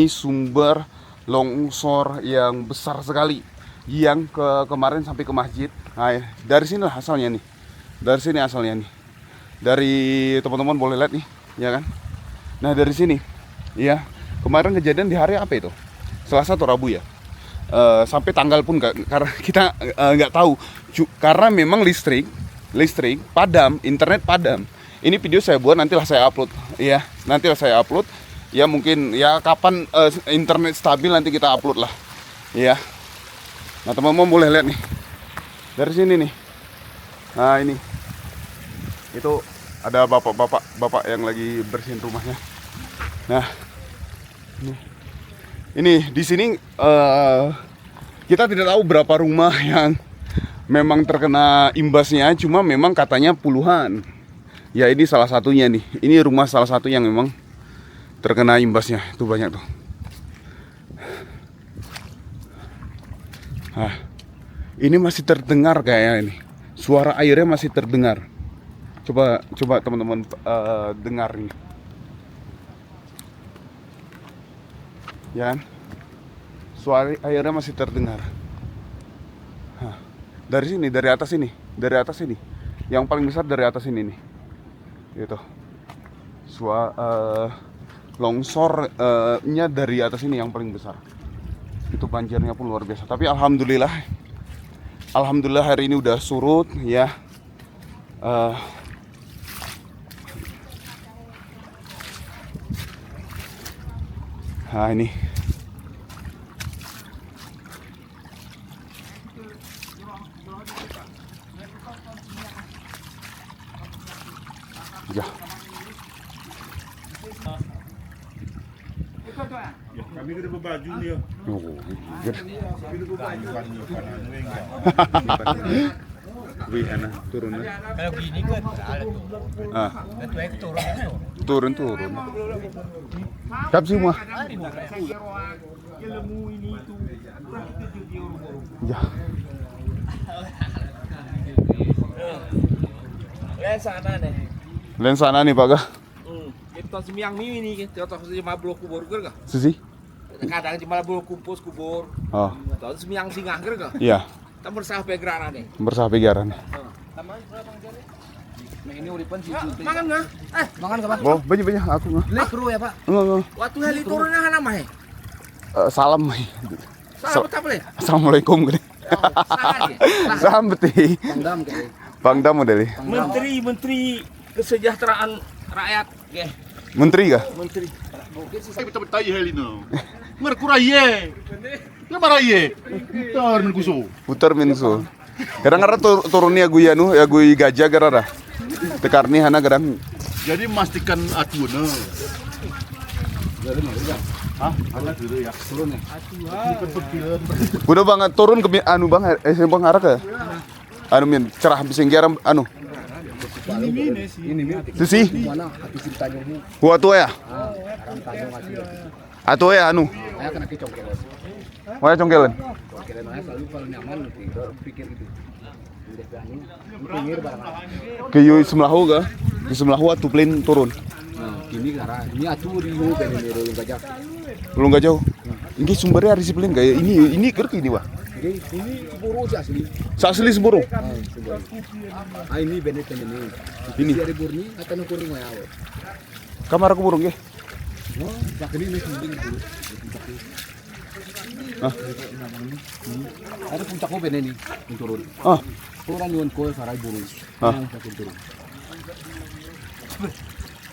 Ini sumber longsor yang besar sekali, yang kemarin sampai ke masjid. Nah, dari sini lah asalnya nih. Dari sini asalnya nih. Dari teman-teman boleh lihat nih, ya kan? Nah, dari sini. Ya, kemarin kejadian di hari apa itu? Selasa atau Rabu ya? Sampai tanggal pun karena kita nggak tahu. Karena memang listrik padam, internet padam. Ini video saya buat, nantilah saya upload. Ya, nantilah saya upload. Ya mungkin ya kapan internet stabil nanti kita upload lah. Ya. Nah, teman-teman boleh lihat nih. Dari sini nih. Nah, ini. Itu ada bapak yang lagi bersihin rumahnya. Nah. Ini di sini kita tidak tahu berapa rumah yang memang terkena imbasnya, cuma memang katanya puluhan. Ya, ini salah satunya nih. Ini rumah salah satu yang memang terkena imbasnya, itu banyak tuh. Nah, ini masih terdengar kayaknya ini. Suara airnya masih terdengar. Coba teman-teman dengar ini. Ya kan? Suara airnya masih terdengar. Nah, dari sini, dari atas ini. Yang paling besar dari atas ini nih. Gitu. Longsornya dari atas ini yang paling besar. Itu banjirnya pun luar biasa. Tapi alhamdulillah hari ini udah surut ya. Nah, ini ya. Ya, kami kena berbaju ni ya. Kami kena berbaju kan ni Wih, enak turun. Kalau gini kan ada tuh. Itu turun. Turun. Kap semua. Ya. Len sana nih Pak Gah. Kita semiang ini kita tahu cuma blok kubur kan? Sisi. Kadang cuma blok kumpus kubur. Oh. Tahu semiang singah kan? Iya. Kita bersah pegeran nih. Bersah pegaran. Nah, ini uripan sih. Makan nggak? Makan nggak Pak? Oh, banyak aku nggak. Lekru ya Pak. Nggak. Waktu heli turunnya hana mah. Salam. Salam apa boleh? Assalamualaikum gede. Salam beti. Pangdam kayak. Pangdam modeli. Menteri Kesejahteraan Rakyat, ya. Menteri kah? Menteri. Saya betul-betul heli no. Merkuraye. Ngamaraye. Putar mengusu. Putar minso. Kadang-kadang turunnya gue ya gue gajah gara-gara. Tekar nih hana kadang. Jadi memastikan atuan. Hah? Ada dulu ya. Turun ya. Udah banget turun ke bang bang arah ke. Min cerah bisinggaram Sisi. Gua tua ya. Atau ya Wah congkelan. Kayu semlahu ga? Di semlahu atu plin turun. Ini karena ini atuh di Ulung Gajah. Belum gak jauh. Ini sumbernya dari sipilin kayak ini kerki ini wah. Ini seburu sih asli. Asli seburu. Ini benet ini. Ini. Dari burni atau nukuring ya. Kamar aku burung ya. Oh, yak ini mending dulu. Ah. Ada puncak mobil ini turun. Ah. Turun nyuwun koe sarai burung. Ah. Turun.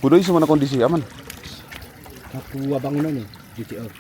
Udah mana kondisi aman? Aku bangunan nih, GTR.